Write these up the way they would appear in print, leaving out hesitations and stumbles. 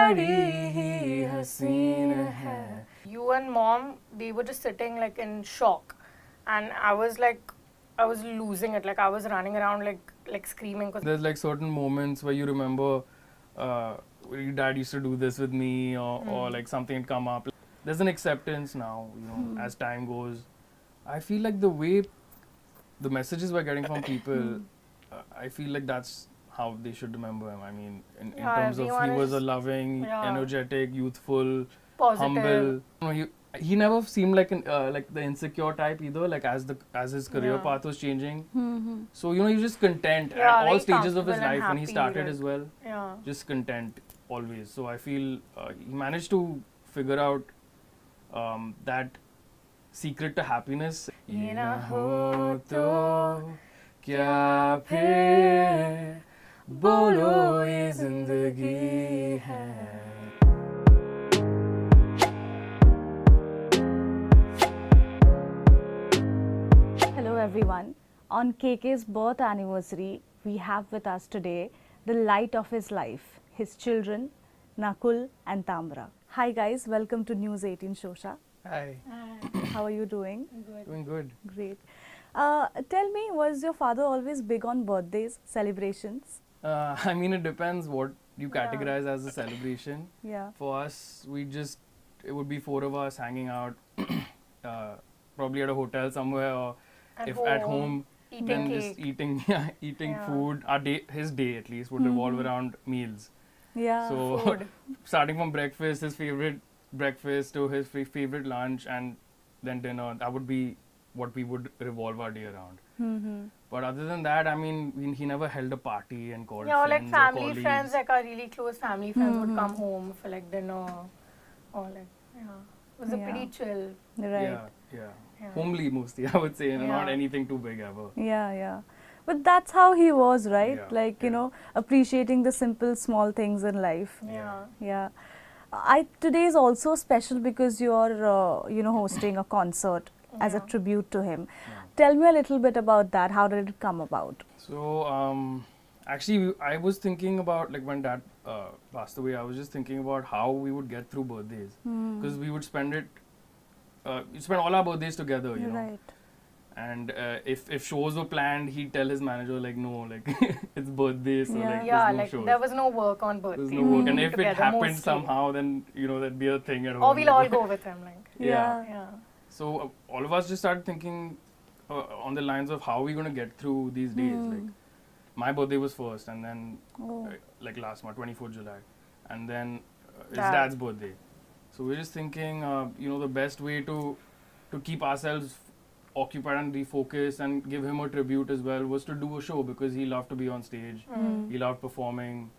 बड़ी ही हसीन है. You and mom, they were just sitting like in shock, and I was losing it. Like I was running around like screaming. There's like certain moments where you remember your dad used to do this with me, or like something had come up. There's an acceptance now, you know, as time goes. I feel like the way the messages we're getting from people, I feel like that's how they should remember him. I mean, in terms of he was a loving, energetic, youthful, positive. humble. You know, he never seemed like like the insecure type either. Like as his career path was changing, so you know, he was just content at all stages of his life when he started as well. Yeah. Just content always. So I feel he managed to figure out that secret to happiness. ये ना हो तो क्या फिर बोलो ये जिंदगी है. Hello everyone. On KK's birth anniversary, we have with us today the light of his life, his children, Nakul and Taamara. Hi guys, welcome to News 18 Showsha. Hi. How are you doing? Good. Doing good. Great. Tell me, was your father always big on birthdays, celebrations? I mean, it depends what you categorize as a celebration. Yeah. For us, it would be 4 of us hanging out, probably at a hotel somewhere, or at home, eating then cake. just eating food. His day at least would revolve around meals. Yeah. So food. starting from breakfast, his favorite breakfast, to his favorite lunch, and then dinner, that would be what we would revolve our day around. But other than that, I mean, he never held a party and called Yeah, or friends like or family colleagues. friends, like our really close family friends would come home for like dinner, or like it was a pretty chill. Right. Yeah. Homely mostly, I would say, and not anything too big ever. Yeah. But that's how he was, right? Yeah, Like, you know, appreciating the simple, small things in life. Yeah. Today is also special because you're, you know, hosting a concert as a tribute to him. Tell me a little bit about that. How did it come about? So, actually, I was thinking about, like, when Dad passed away, I was just thinking about how we would get through birthdays. Because we would spend all our birthdays together, you know. Right. And if shows were planned, he'd tell his manager, like, no, like, it's birthday, so, like, Yeah, there's no like shows. there was no work on birthday. There's no work. And if it together happened mostly. somehow, then, you know, that'd be a thing at home. Or we'll all go with him, like. Yeah. So all of us just started thinking on the lines of how we're going to get through these days. Like, my birthday was first, and then like last month, 24th July, and then his dad's birthday. So we're just thinking, you know, the best way to keep ourselves occupied and refocus and give him a tribute as well was to do a show, because he loved to be on stage, he loved performing,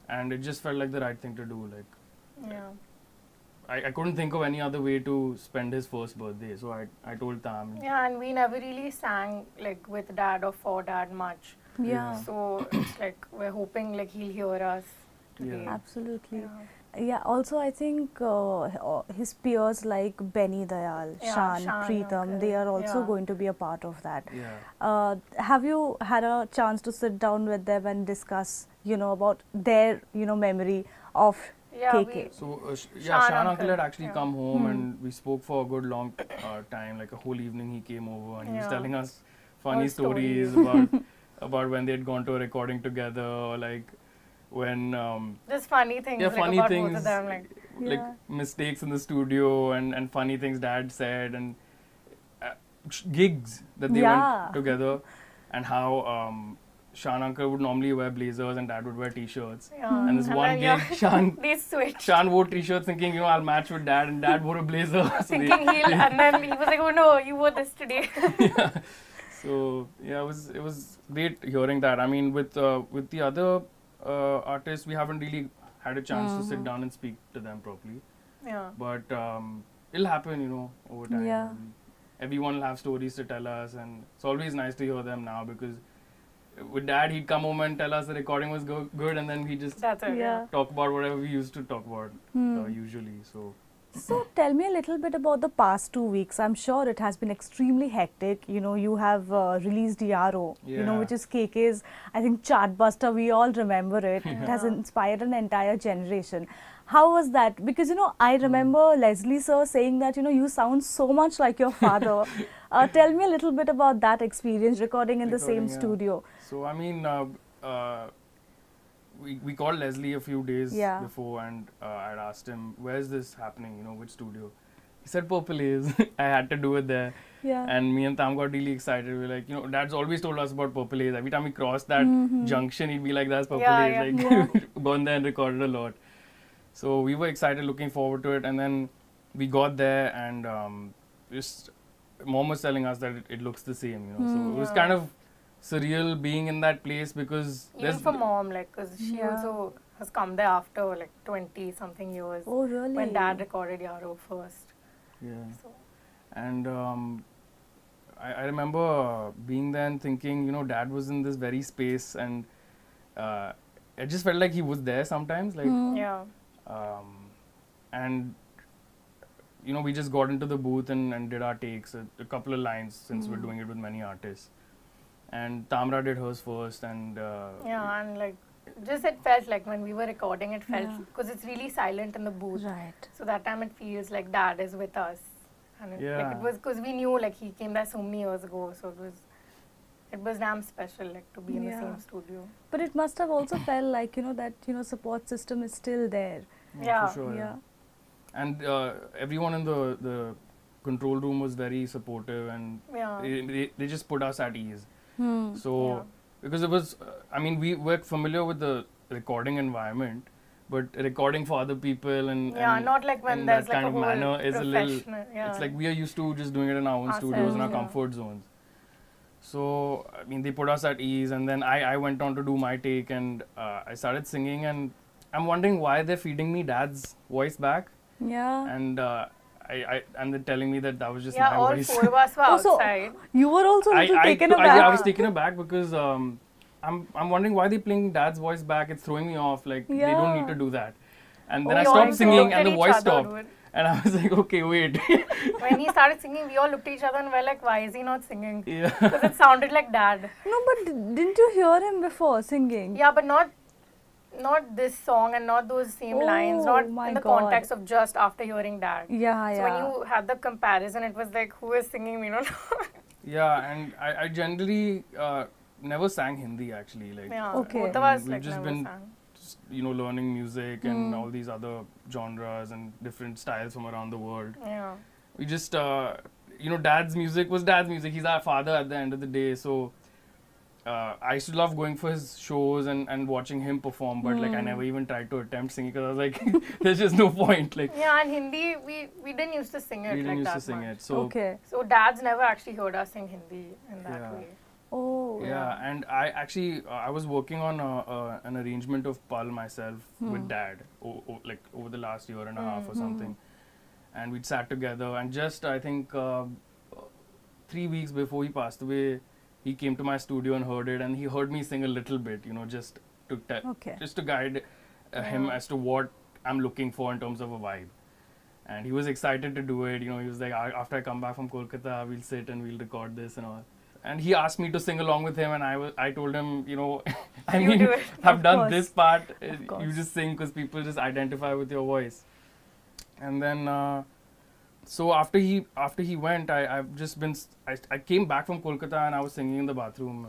and it just felt like the right thing to do. Like, I couldn't think of any other way to spend his first birthday, so I told Tam. Yeah, and we never really sang like with Dad or for Dad much. Yeah. So it's like we're hoping like he'll hear us today. Absolutely. Yeah, also I think his peers like Benny Dayal, Shan, Preetham, they are also going to be a part of that. Yeah. Have you had a chance to sit down with them and discuss, you know, about their, you know, memory of KK? So Shan uncle had actually come home and we spoke for a good long time, like a whole evening he came over and he was telling us funny stories about when they had gone to a recording together, or like when just funny things, like funny about things, both of them, like mistakes in the studio and funny things Dad said, and gigs that they went together, and how Shan uncle would normally wear blazers and Dad would wear t-shirts. And this one gig, Shan wore t-shirts thinking, you know, I'll match with Dad, and Dad wore a blazer. Thinking and then he was like, oh no, you wore this today. So yeah, it was great hearing that. I mean, with the other artists, we haven't really had a chance to sit down and speak to them properly. But it'll happen, you know, over time. Everyone will have stories to tell us, and it's always nice to hear them now, because with Dad, he'd come home and tell us the recording was good, and then he just talk about whatever we used to talk about usually. So So tell me a little bit about the past 2 weeks. I'm sure it has been extremely hectic. You know, you have released Yaro, you know, Yeah. which is KK's, I think, chartbuster. We all remember it. It has Yeah. inspired an entire generation. How was that? Because, you know, I remember Leslie sir saying that, you know, you sound so much like your father. Tell me a little bit about that experience recording in the same Recording, yeah. studio. So I mean, we called Leslie a few days Yeah. before, and I'd asked him, "Where's this happening? You know, which studio?" He said, "Purple Haze." I had to do it there, Yeah. and me and Tam got really excited. We were like, you know, Dad's always told us about Purple Haze. Every time we crossed that junction, he'd be like, "That's Purple Yeah, Haze." yeah. Like, gone there and recorded a lot. So we were excited, looking forward to it, and then we got there, and just Mom was telling us that it looks the same, you know. So it was Yeah. kind of surreal being in that place because Even for Mom, like, because she Yeah. also has come there after like 20 something years. Oh, really? When Dad recorded Yaro first. yeah. So, And I remember being there and thinking, you know, Dad was in this very space, and it just felt like he was there sometimes, like, yeah. and you know, we just got into the booth and did our takes, a couple of lines, since we're doing it with many artists. And Taamara did hers first, and Yeah, and like, just it felt like when we were recording, it felt, Yeah. because it's really silent in the booth. Right. So that time it feels like Dad is with us. And it, like, Yeah. it was, because we knew like he came there so many years ago, so it was damn special, like, to be in the Yeah. same studio. But it must have also felt like, you know, that, you know, support system is still there. Yeah. for sure. Yeah. And everyone in the control room was very supportive, and Yeah. they just put us at ease. Hmm. So Yeah. because it was, I mean, we were familiar with the recording environment, but recording for other people and Yeah, and not like when in there's that like kind a of whole manner is a little. professional. Yeah. It's like we are used to just doing it in our own Ourselves, studios in our yeah. comfort zones. So I mean, they put us at ease, and then I went on to do my take, and I started singing, and I'm wondering why they're feeding me Dad's voice back, Yeah. and and they're telling me that was just yeah, my all voice. 4 of us were Oh, so outside. you were also a little taken I aback. was taken aback because I'm wondering why they're playing Dad's voice back. It's throwing me off. Like they don't need Yeah. to do that. And then We I all stopped looked singing, at and the each voice other, stopped. dude. And I was like, okay, wait. When he started singing, we all looked at each other and were like, why is he not singing? Yeah. Because it sounded like Dad. No, but didn't you hear him before singing? Yeah, but not this song and not those same lines, Oh, not my in the God. context of just after hearing Dad. Yeah, So yeah. when you had the comparison, it was like, who is singing? We don't know. Yeah, and I generally never sang Hindi actually. Like, Yeah, Okay. both of us We've like just never been sang. just, you know, learning music and all these other genres and different styles from around the world. Yeah. We just, you know, Dad's music was Dad's music. He's our father at the end of the day. So I used to love going for his shows and watching him perform. But like I never even tried to attempt singing because I was like, there's just no point. Like Yeah, and Hindi, we didn't used to sing it we didn't like used that to sing much. it. So Okay. So Dad's never actually heard us sing Hindi in that Yeah. way. Oh. yeah, and I actually I was working on an arrangement of Pal myself with Dad, like over the last year and a half or something, and we'd sat together, and just I think 3 weeks before he passed away, he came to my studio and heard it, and he heard me sing a little bit, you know, just to Okay. just to guide him as to what I'm looking for in terms of a vibe. And he was excited to do it, you know. He was like, after I come back from Kolkata, we'll sit and we'll record this and all. And he asked me to sing along with him, and I told him, you know, I You mean, do it. I've Of done course. this part, you course. just sing because people just identify with your voice. And then, so after he went, I've just been, I came back from Kolkata and I was singing in the bathroom,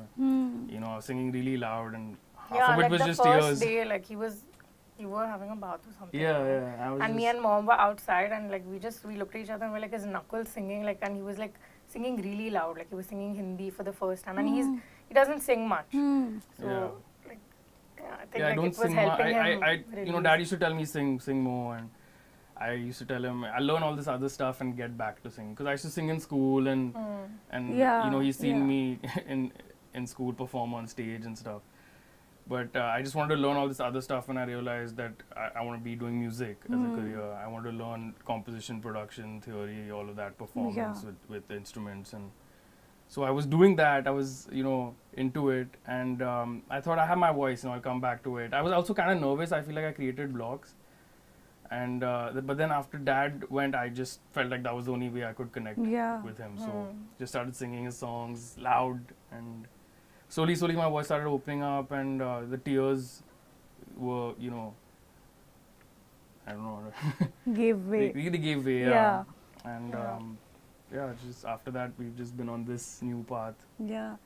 you know, I was singing really loud, and half Yeah, of it like was the just first tears. day, like you were having a bath or something. Yeah, yeah. I was And me just- and Mom were outside, and like we looked at each other and we're like, is Nakul singing? Like, and he was like singing really loud, like he was singing Hindi for the first time, and he doesn't sing much. Hmm. So Yeah. like, yeah, I think Yeah, I like don't it was sing much. helping him. You know, release. Dad used to tell me sing more, and I used to tell him I'll learn all this other stuff and get back to singing, because I used to sing in school and Yeah, you know, he's seen yeah. me in school perform on stage and stuff. But I just wanted to learn all this other stuff, and I realized that I want to be doing music as a career. I want to learn composition, production, theory, all of that, performance with instruments. And so I was doing that. I was, you know, into it, and I thought I have my voice, you know, I'll come back to it. I was also kind of nervous. I feel like I created blocks, And but then after Dad went, I just felt like that was the only way I could connect with him. So just started singing his songs loud, and slowly my voice started opening up, and the tears were, you know, I don't know. Gave way. They gave way, Yeah. And just after that, we've just been on this new path. Yeah.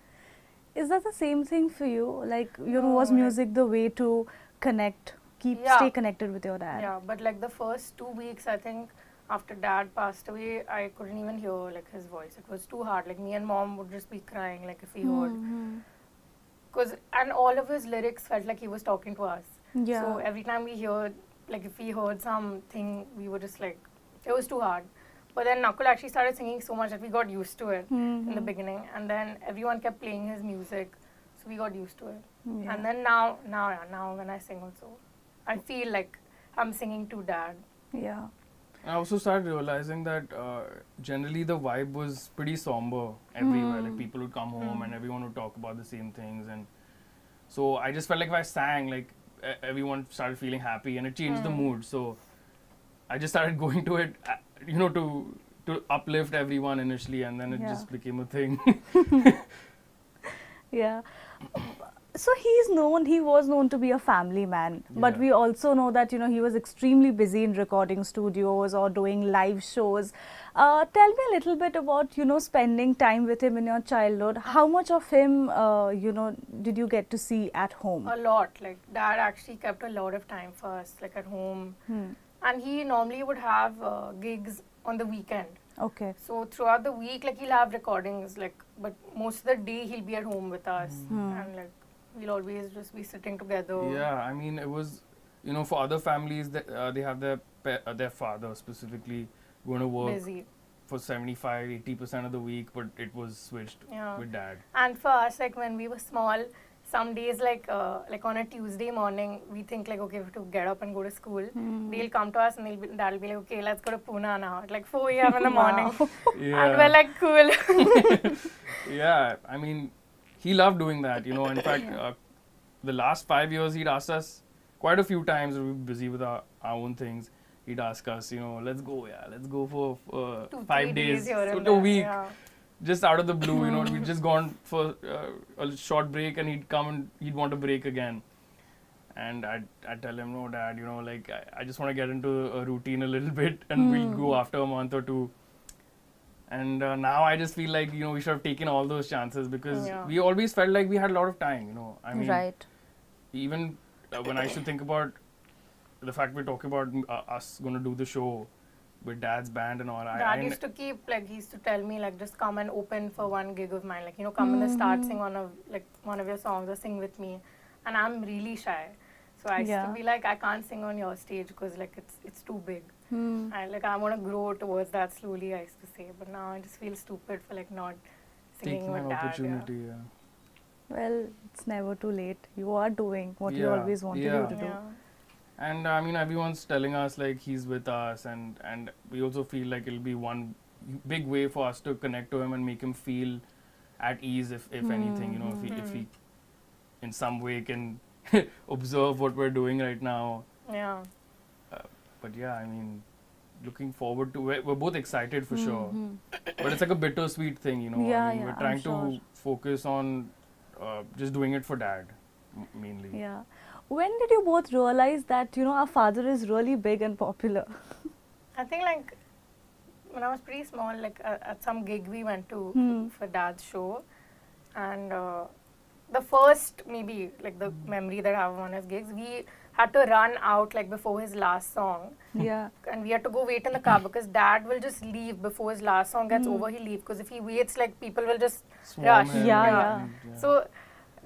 Is that the same thing for you? Like, you know, No, was like- music the way to connect, stay connected with your dad? Yeah, but like the first 2 weeks, I think, after Dad passed away, I couldn't even hear like his voice. It was too hard. Like me and Mom would just be crying, like if we heard. And all of his lyrics felt like he was talking to us. Yeah. So every time we heard, like if we heard something, we were just like, it was too hard. But then Nakul actually started singing so much that we got used to it in the beginning. And then everyone kept playing his music, so we got used to it. Yeah. And then now when I sing also, I feel like I'm singing to Dad. Yeah. I also started realizing that generally the vibe was pretty somber everywhere. Like people would come home and everyone would talk about the same things, and so I just felt like if I sang, like everyone started feeling happy, and it changed the mood. So I just started going to it, you know, to uplift everyone initially, and then it just became a thing. Yeah. So he was known to be a family man, but Yeah. we also know that, you know, he was extremely busy in recording studios or doing live shows. Tell me a little bit about, you know, spending time with him in your childhood. How much of him, you know, did you get to see at home? A lot. Like Dad actually kept a lot of time for us, like at home. And he normally would have gigs on the weekend. Okay. So throughout the week, like he'll have recordings, like, but most of the day he'll be at home with us, and like we'll always just be sitting together. Yeah, I mean, it was, you know, for other families that they have their father specifically going to work Busy. for 75-80% of the week, but it was switched with Dad. And for us, like when we were small, some days like on a Tuesday morning, we think like, okay, we have to get up and go to school. They'll come to us and Dad'll be like, okay, let's go to Pune now at like 4 a.m. in the morning. And we're like, cool. Yeah, I mean, he loved doing that, you know. In fact, the last 5 years, he'd asked us quite a few times. We were busy with our own things. He'd ask us, you know, let's go for 5 days, a week. Yeah. Just out of the blue, you know, we'd just gone for a short break, and he'd come and he'd want a break again. And I'd tell him, no, Dad, you know, like I just want to get into a routine a little bit, and we'll go after a month or two. And now I just feel like, you know, we should have taken all those chances, because we always felt like we had a lot of time, you know. I mean, even when I should think about the fact we're talking about us going to do the show with Dad's band and all. Dad used to keep, like, he used to tell me, like, just come and open for one gig of mine. Like, you know, come in the start, sing one of your songs or sing with me. And I'm really shy. So I used to be like, I can't sing on your stage because, like, it's too big. I want to grow towards that slowly, I used to say. But now I just feel stupid for, like, not singing taking with an Dad. opportunity, Well, it's never too late. You are doing what you always wanted you to do. And I mean, everyone's telling us like he's with us, and we also feel like it'll be one big way for us to connect to him and make him feel at ease, if anything, you know, if he in some way can observe what we're doing right now. Yeah. But yeah, I mean, looking forward to it. We're both excited for sure, but it's like a bittersweet thing, you know. I mean, we're trying to focus on just doing it for Dad mainly. Yeah. When did you both realize that, you know, our father is really big and popular? I think, like, when I was pretty small, like, at some gig we went to for Dad's show. And the first, maybe, like, the memory that I have of one of his gigs, we had to run out, like, before his last song. Yeah. And we had to go wait in the car because Dad will just leave before his last song gets over, he'll leave. Because if he waits, like, people will just rush. Yeah. So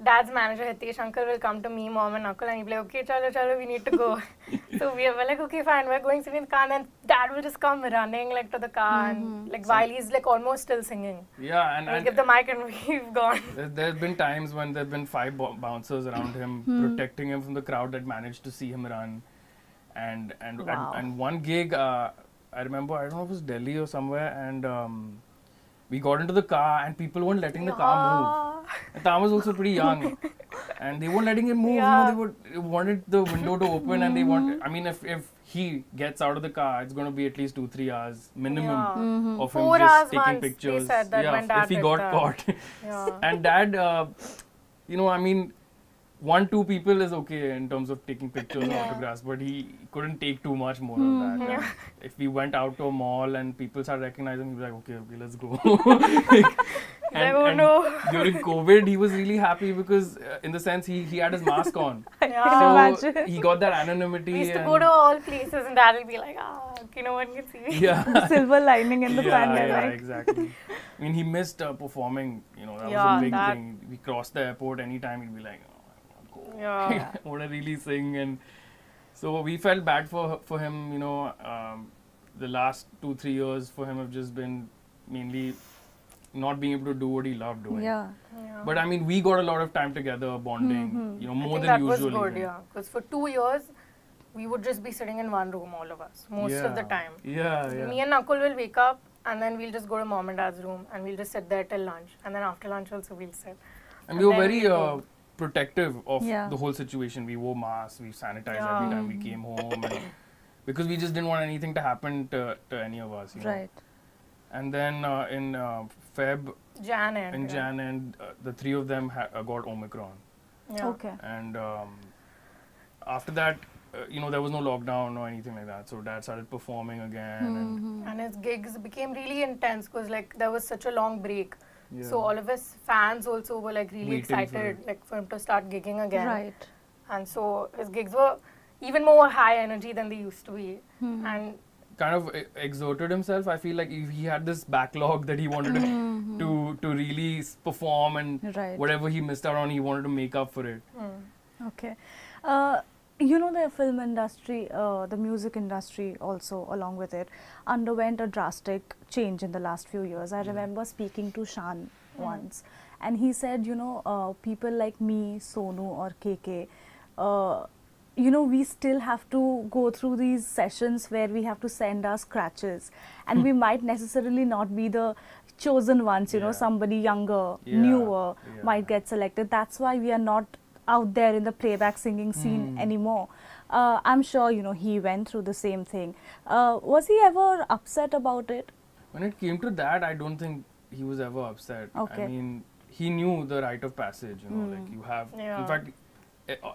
Dad's manager, Hitesh uncle, will come to me, Mom and Nakul, and he'll be like, okay, chalo, we need to go. So we were like, okay, fine, we're going sitting in the car, and then Dad will just come running, like, to the car, and, like, while he's, like, almost still singing. Yeah, and I'll give the mic and we've gone. There's been times when there've been 5 bouncers around him, protecting him from the crowd that managed to see him run. And one gig, I remember, I don't know if it was Delhi or somewhere, and we got into the car and people weren't letting the car move. And Taamara was also pretty young. and they weren't letting him move. Yeah. You know, they wanted the window to open, and they want. I mean, if he gets out of the car, it's going to be at least 2-3 hours minimum of him 4 just hours taking once pictures. they said that when Dad if he did got that. caught. Yeah. And Dad, you know, I mean, 1-2 people is okay in terms of taking pictures and autographs, but he couldn't take too much more of that. And if we went out to a mall and people started recognizing him, he'd be like, okay, let's go. And during COVID, he was really happy because, in the sense, he had his mask on. Yeah. So he got that anonymity. We used to go to all places and Dad will be like, okay, no one can see me. Yeah. The silver lining in the pandemic. Yeah, exactly. I mean, he missed performing. You know, that was a big thing. We crossed the airport anytime, he'd be like, Yeah. I want to really sing. And so we felt bad for him. You know, the last 2-3 years for him have just been mainly not being able to do what he loved doing. Yeah. But I mean, we got a lot of time together, bonding. You know, more than that usual. was good, even. yeah. Because for 2 years, we would just be sitting in one room, all of us, most of the time. Yeah. Me and Nakul will wake up and then we'll just go to Mom and Dad's room and we'll just sit there till lunch. And then after lunch also we'll sit. And we were very protective of the whole situation. We wore masks, we sanitized every time we came home, and because we just didn't want anything to happen to any of us. You know? Right. And then in Jan end, the 3 of them got Omicron. Yeah. Okay. And after that, you know, there was no lockdown or anything like that. So Dad started performing again. And his gigs became really intense because like there was such a long break. Yeah. So all of his fans also were like really Waiting excited like for him to start gigging again. Right. And so his gigs were even more high energy than they used to be. And kind of exerted himself. I feel like he had this backlog that he wanted to really perform, and whatever he missed out on, he wanted to make up for it. Okay. You know, the film industry, the music industry also along with it underwent a drastic change in the last few years. I remember speaking to Shan once, and he said, you know, people like me, Sonu or KK, you know, we still have to go through these sessions where we have to send our scratches, and we might necessarily not be the chosen ones, you know, somebody younger, newer might get selected. That's why we are not out there in the playback singing scene anymore. I'm sure, you know, he went through the same thing. Was he ever upset about it? When it came to that, I don't think he was ever upset. I mean, he knew the rite of passage, you know, like you have, in fact,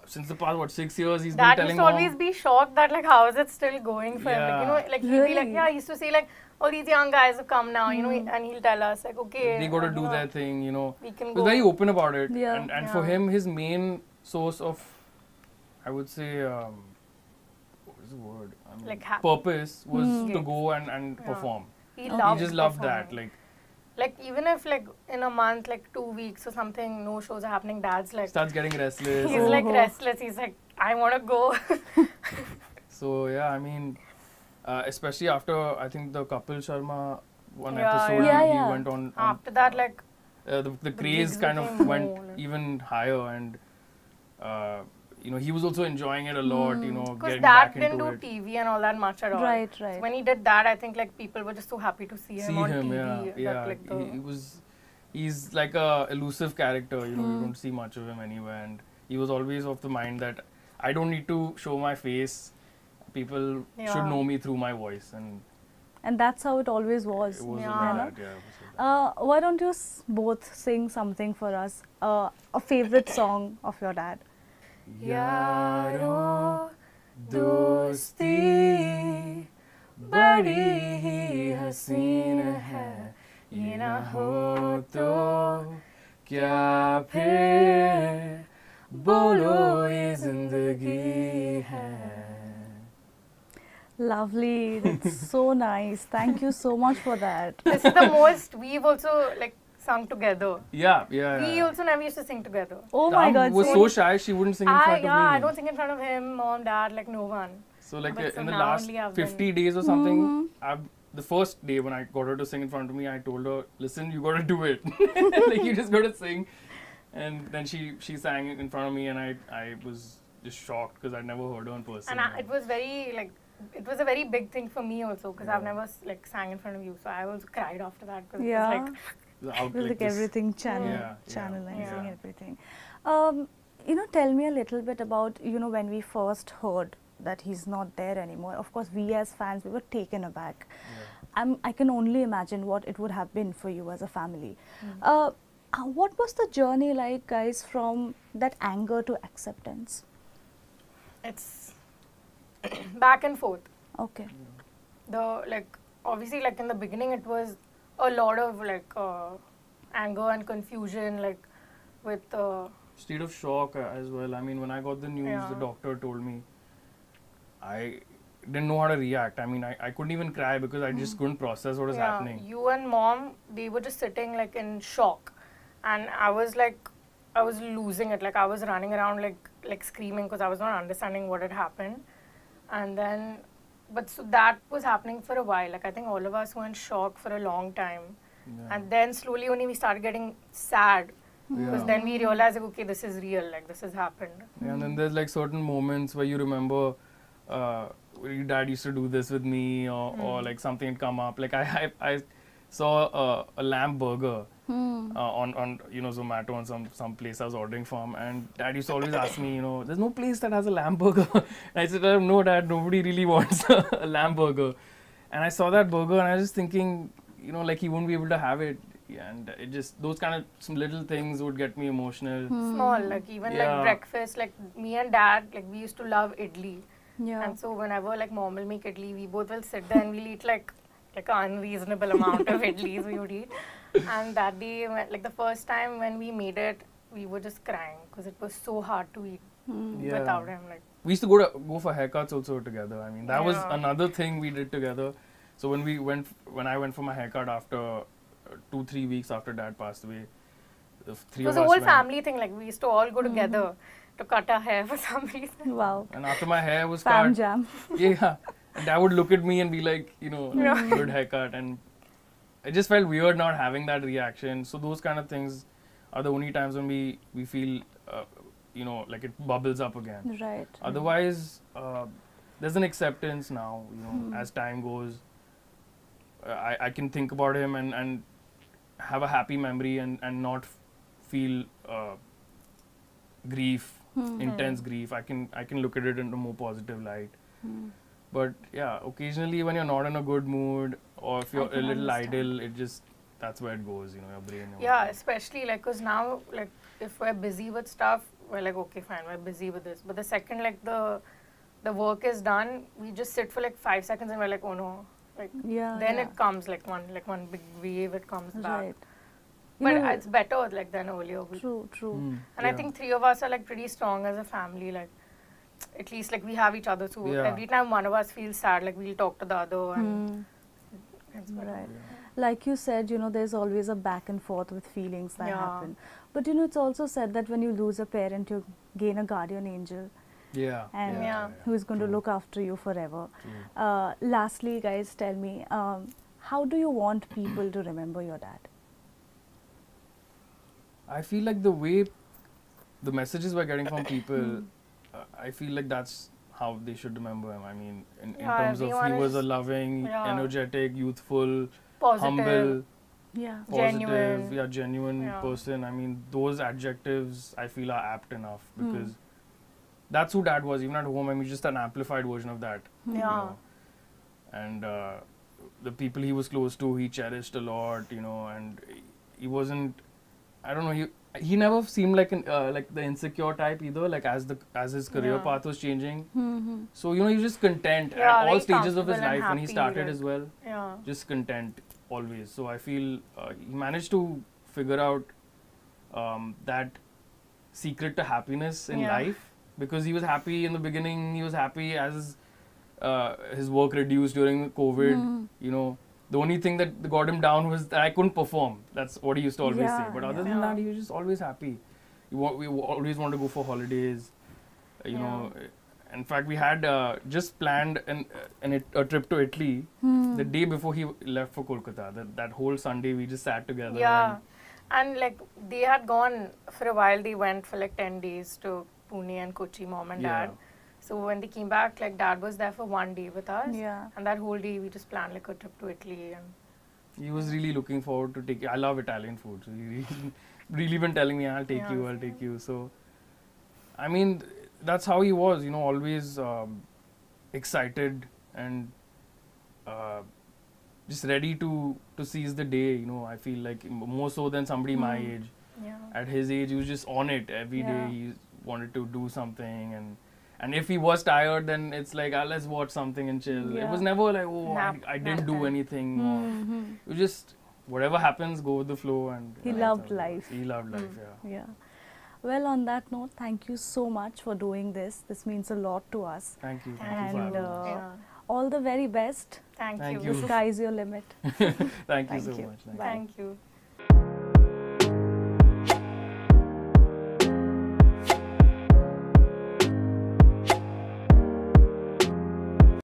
since the past 6 years, he's been telling used to always be shocked that like how is it still going for him, like, you know, like he'll be like, he used to say like, all these young guys have come now, you know, and he'll tell us like, okay, they got to do their thing, you know. We can he was very open about it, and for him, his main source of, I would say, what is the word? I mean, like purpose was to go and perform. He just loved that, like even if like in a month, like 2 weeks or something, no shows are happening, Dad's like starts getting restless. He's like restless. He's like, I want to go. So yeah, I mean, especially after I think the Kapil Sharma episode, he went on. After that, like the craze kind of went even higher, and you know, he was also enjoying it a lot. You know, getting back into it. Because Dad didn't do TV and all that much at all. Right. So when he did that, I think like people were just so happy to see him on TV. Yeah. He's like a elusive character. You know, you don't see much of him anywhere, and he was always of the mind that I don't need to show my face. People should know me through my voice, and that's how it always was. It was why don't you both sing something for us? A favorite song of your dad. यारो दोस्ती बड़ी ही हसीन है, ये ना हो तो क्या फिर बोलो ये जिंदगी है. Lovely, that's so nice. Thank you so much for that. This is the most we've also like sung together. Yeah. We also never used to sing together. Oh my God. was so shy, she wouldn't sing in front of me. I don't sing in front of him, Mom, Dad, like no one. So like in the last 50 days or something, the first day when I got her to sing in front of me, I told her, listen, you gotta do it. Like you just gotta sing. And then she sang in front of me, and I was just shocked because I'd never heard her in person. And it was very like, it was a very big thing for me also because I've never like sang in front of you. So I also cried after that because it was like everything channeling everything. tell me a little bit about, when we first heard that he's not there anymore. Of course, we as fans, we were taken aback. Yeah. I can only imagine what it would have been for you as a family. What was the journey like, guys, from that anger to acceptance? It's back and forth. Okay. Obviously, like in the beginning, it was a lot of anger and confusion, like with state of shock as well. I mean, when I got the news, the doctor told me, I didn't know how to react. I mean, I couldn't even cry because I just couldn't process what was happening. You and mom, they were just sitting like in shock, and I was losing it. Like I was running around like screaming because I was not understanding what had happened. And then, but so that was happening for a while. Like I think all of us were in shock for a long time. Yeah. And then slowly only we started getting sad. Because then we realized, like, okay, this is real, like this has happened. Yeah, and then there's like certain moments where you remember your dad used to do this with me, or like something had come up. Like I saw a lamb burger on Zomato on some place I was ordering from, and dad used to always ask me, there's no place that has a lamb burger. And I said, no dad, nobody really wants a lamb burger. And I saw that burger and I was just thinking, like he won't be able to have it. Yeah, and it just, those kind of some little things would get me emotional. Small, like even like breakfast, like me and dad, like we used to love idli. Yeah. And so whenever like mom will make idli, we both will sit there and we'll eat like an unreasonable amount of idlis we would eat. And that day, like the first time when we made it, we were just crying because it was so hard to eat without him. Like we used to go for haircuts also together. I mean, that was another thing we did together. So when I went for my haircut after 2-3 weeks after dad passed away, it was a whole family thing. Like we used to all go together to cut our hair for some reason. Wow. And after my hair was Fam cut, jam. yeah, and dad would look at me and be like, good haircut, and it just felt weird not having that reaction. So those kind of things are the only times when we feel like it bubbles up again. Right. Otherwise, there's an acceptance now. As time goes, I can think about him and have a happy memory and not feel grief, intense grief. I can look at it in a more positive light. But yeah, occasionally when you're not in a good mood or if you're a little idle, that's where it goes, your brain. Yeah, especially like, cause now like if we're busy with stuff, we're like, okay, fine, we're busy with this. But the second like the work is done, we just sit for like 5 seconds and we're like, oh no. Like then it comes like one big wave, it comes back. But it's better like than earlier. True. And I think 3 of us are like pretty strong as a family. Like at least like we have each other. So every time one of us feels sad, like we'll talk to the other. And it's better. Right. Like you said, there's always a back and forth with feelings that happen. But it's also said that when you lose a parent, you gain a guardian angel. And who is going to look after you forever. Lastly, guys, tell me, how do you want people to remember your dad? I feel like the way the messages we're getting from people, I feel like that's how they should remember him. I mean, in terms of he was a loving, energetic, youthful, humble, positive, genuine person. I mean, those adjectives I feel are apt enough because that's who dad was. Even at home, I mean, just an amplified version of that. And the people he was close to, he cherished a lot, and he wasn't, I don't know, he never seemed like like the insecure type either, like as his career path was changing. So, he was just content at all stages of his life when he started as well. Just content always. So I feel he managed to figure out that secret to happiness in life. Because he was happy in the beginning, he was happy as his work reduced during COVID. The only thing that got him down was that I couldn't perform. That's what he used to always say. But other than that, he was just always happy. We always wanted to go for holidays. In fact, we had just planned a trip to Italy the day before he left for Kolkata. That whole Sunday, we just sat together. And like they had gone for a while. They went for like 10 days to Pune and Kochi, mom and dad. So when they came back, like dad was there for 1 day with us. And that whole day we just planned like a trip to Italy. And he was really looking forward to I love Italian food. So he really been telling me, I'll take you. So I mean, that's how he was, you know, always excited and just ready to seize the day, you know. I feel like more so than somebody my age. Yeah. At his age, he was just on it every day. He wanted to do something, and if he was tired, then it's like, let's watch something and chill. It was never like, oh, I didn't do anything. Or it was just whatever happens, go with the flow. And he loved life. He loved life, Yeah. Well, on that note, thank you so much for doing this. This means a lot to us. Thank you. And all the very best. Thank you. The sky is your limit. Thank you so much. Bye. Thank you.